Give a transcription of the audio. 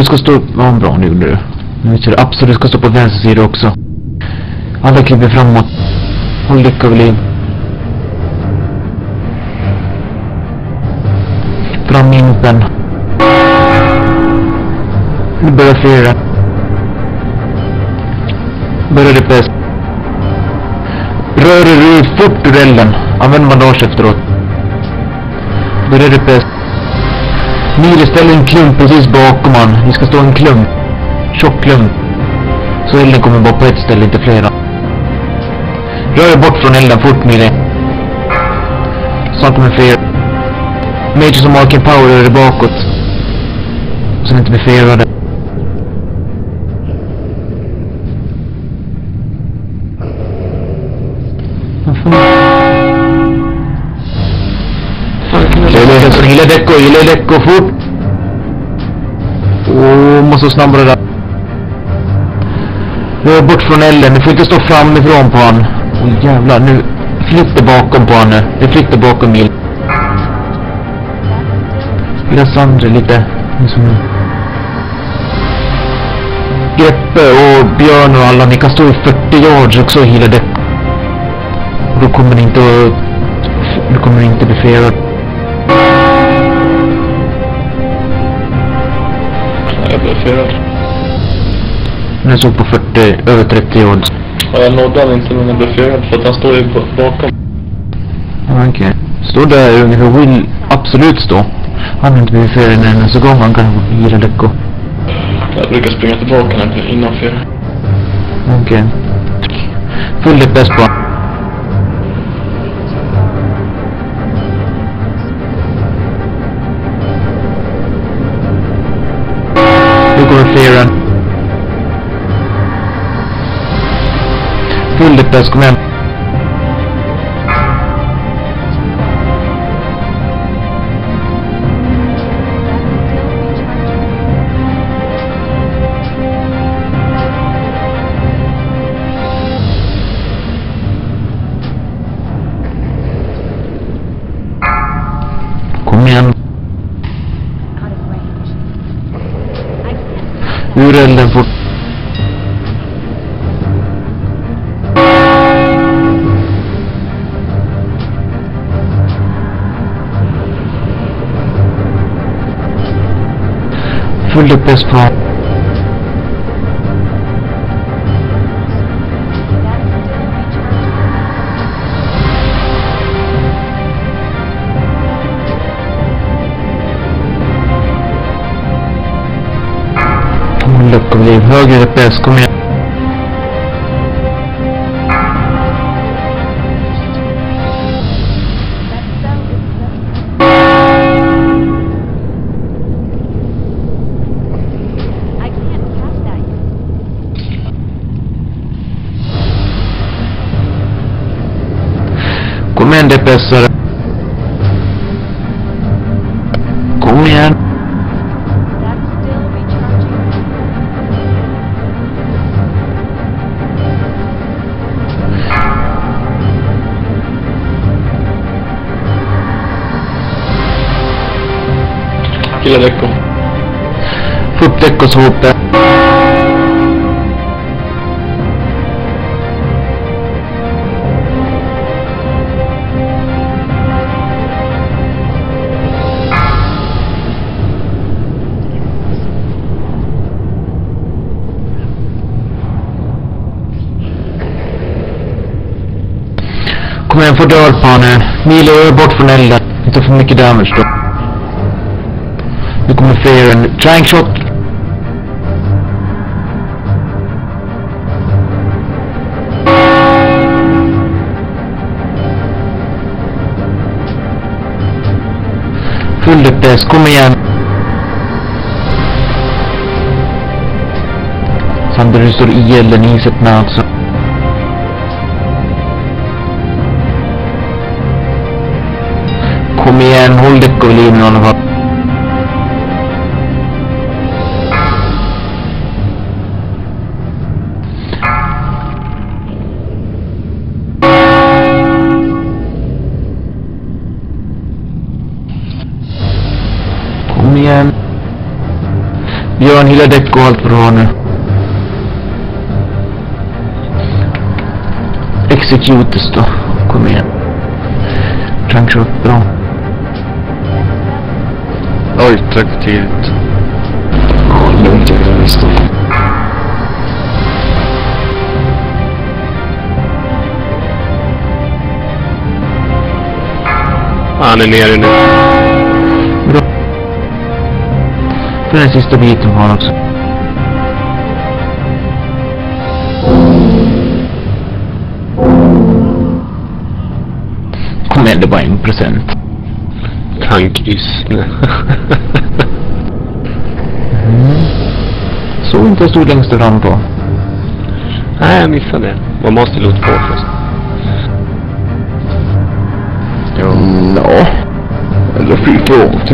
du ska stå... Ja, bra, nu gjorde du. Nu ser du absolut ska stå på vänster sida också. Alla kliver framåt. Håll lycka vid liv. Fram in den. Nu börjar flera. Börjar det bäst. Rör dig ut fort ur elden. Använd bandage efteråt. Börjar det bäst. Mile, ställ en klump precis bakom han. Vi ska stå en klump. Tjock klump. Så elden kommer bara på ett ställe, inte flera. Rör dig bort från elden fort, Mile. Snart kommer flera. Major som Marken Power rör dig bakåt. Så det inte blir flera. Gilla däck och fort. Måste snabbare där. Nu bort från elden. Du får inte stå framifrån på han. Jävlar, nu flyttar bakom på han nu. Det flyttar bakom Mil. Lilla Sandra lite. Greppe och Björn och alla. Ni kan stå i 40 yards också och hila däck. Då kommer ni inte att... Du kommer inte bli flera. Jag blev flera. Nu såg på 40, över 30 år. Ja, jag nådde han inte när jag blev flera för att han står ju bakom. Ja, okej. Står där ungefär vill absolut stå. Han har inte blivit flera än så gång han kan hila däck och... Jag brukar springa tillbaka när innan flera. Okej. Full det bäst på. Nu kommer flera. Full det bäst, kom igen. Kom igen. Ur elden fort. Full upp bäst på. Look, bli högre upp bäst, kom igen. Kom igen, det bästa. Kom igen. Gilla däck och... Få upp däck och så upp där. Kom igen, få dörr på nu. Milo bort från elden. Inte för mycket damage då. Nu kommer fler. Trank shot. Full DPS, kom igen. Sandra, du står i elden i sitt med alltså. Kom igen, håll däck och liv i alla fall. Kom igen. Björn Du har en hela däck och allt bra nu. Executes då. Kom igen. Tankshot bra. Oj, tack för tidigt. Ja, lugnt jag kan visst. Han är nere nu. Bra. För den sista biten har han också. Kom igen, det var 1%. Tankysne. Så inte jag stod längst fram på. Nej, jag missade det. Man måste låta på först. Ja. Eller fick jag typ.